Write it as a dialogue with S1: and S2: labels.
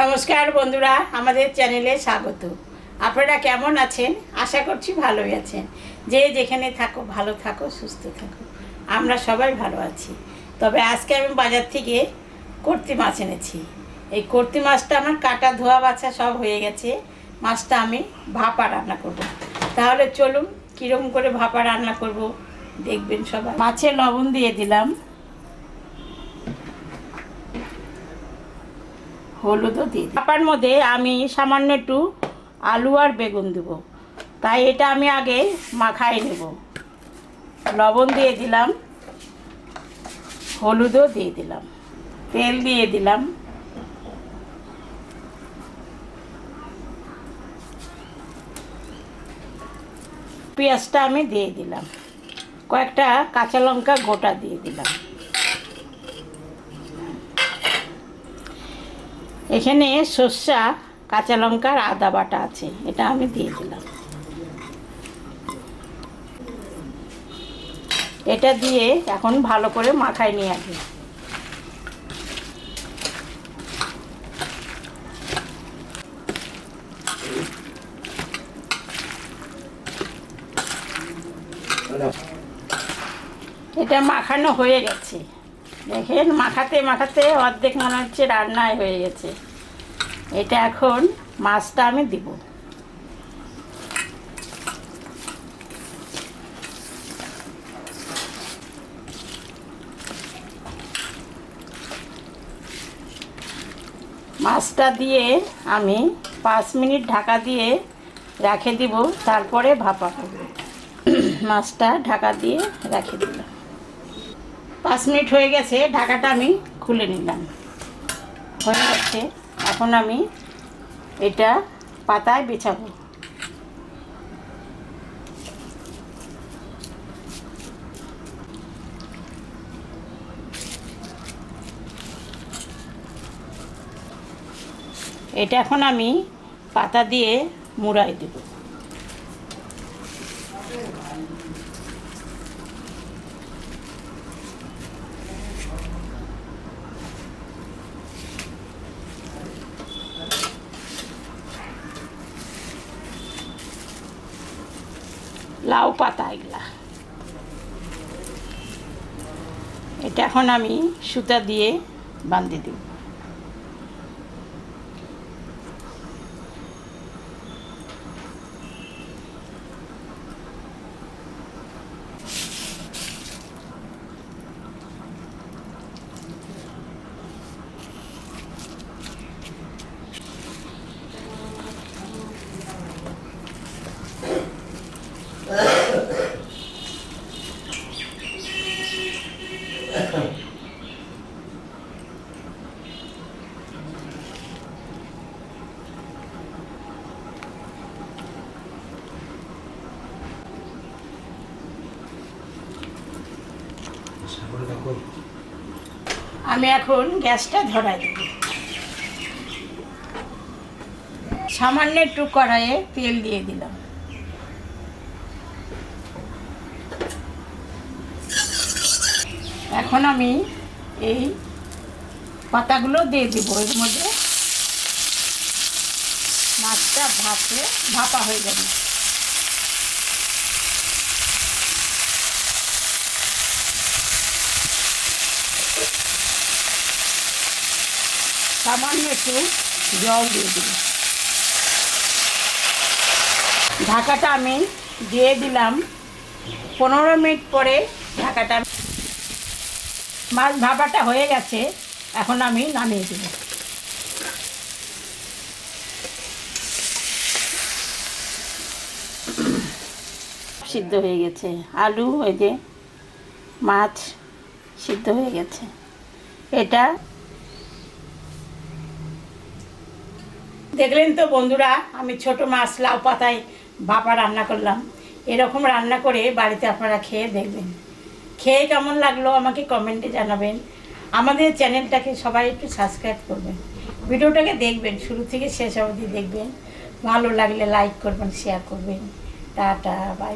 S1: নমস্কার বন্ধুরা, আমাদের চ্যানেলে স্বাগত। আপনারা কেমন আছেন? আশা করছি ভালোই আছেন। যে যেখানে থাকো ভালো থাকো, সুস্থ থাকো। আমরা সবাই ভালো আছি। তবে আজকে আমি বাজার থেকে কর্তি মাছ এনেছি। এই কর্তি মাছটা আমার কাটা ধোয়া বাছা সব হয়ে গেছে। মাছটা আমি ভাপা রান্না করব। তাহলে চলুন কীরকম করে ভাপা রান্না করব দেখবেন সবাই। মাছে লবণ দিয়ে দিলাম, হলুদও দিয়ে দিই। ভাপার মধ্যে আমি সামান্য একটু আলু আর বেগুন দেব, তাই এটা আমি আগে মাখাই নেব। লবণ দিয়ে দিলাম, হলুদও দিয়ে দিলাম, তেল দিয়ে দিলাম, পেঁয়াজটা আমি দিয়ে দিলাম, কয়েকটা কাঁচা লঙ্কা গোটা দিয়ে দিলাম। এখানে সর্ষা, কাঁচা লঙ্কার আদা বাটা আছে, এটা আমি দিয়ে দিলাম। এটা দিয়ে এখন ভালো করে মাখাই নিয়ে আগে। এটা মাখানো হয়ে গেছে, দেখেন মাখাতে মাখাতে অর্ধেক মনে হচ্ছে রান্নায় হয়ে গেছে। এটা এখন মাছটা আমি দিব। মাছটা দিয়ে আমি 5 মিনিট ঢাকা দিয়ে রেখে দিব, তারপরে ভাপা করব। মাছটা ঢাকা দিয়ে রেখে দিলাম। 5 মিনিট হয়ে গেছে, ঢাকাটা আমি খুলে নিলাম। হয়ে গেছে, এখন আমি এটা পাতায় বিছাবো। এটা এখন আমি পাতা দিয়ে মুড়াই দেব। লাউ পাতা এগুলা। এটা এখন আমি সুতা দিয়ে বাঁধে দেব। আমি এখন গ্যাসটা ধরাই দেব। সামান্য একটু কড়াইয়ে তেল দিয়ে দিলাম। এখন আমি এই পাতাগুলো দিয়ে দিব এর মধ্যে। মাছটা ভাপা হয়ে যাবে। সামান্য একটু জল দিয়ে দিই। ঢাকাটা আমি দিয়ে দিলাম। 15 মিনিট পরে ঢাকাটা, মাছ ভাপাটা হয়ে গেছে, এখন আমি নামিয়ে দেব। সিদ্ধ হয়ে গেছে, আলু ওই যে মাছ সিদ্ধ হয়ে গেছে। এটা দেখলেন তো বন্ধুরা, আমি ছোট মাছ লাউ পাতায় ভাপা রান্না করলাম। এরকম রান্না করে বাড়িতে আপনারা খেয়ে দেখবেন। খেয়ে কেমন লাগলো আমাকে কমেন্টে জানাবেন। আমাদের চ্যানেলটাকে সবাই একটু সাবস্ক্রাইব করবেন। ভিডিওটাকে দেখবেন, শুরু থেকে শেষ অবধি দেখবেন। ভালো লাগলে লাইক করবেন, শেয়ার করবেন। Tata, by.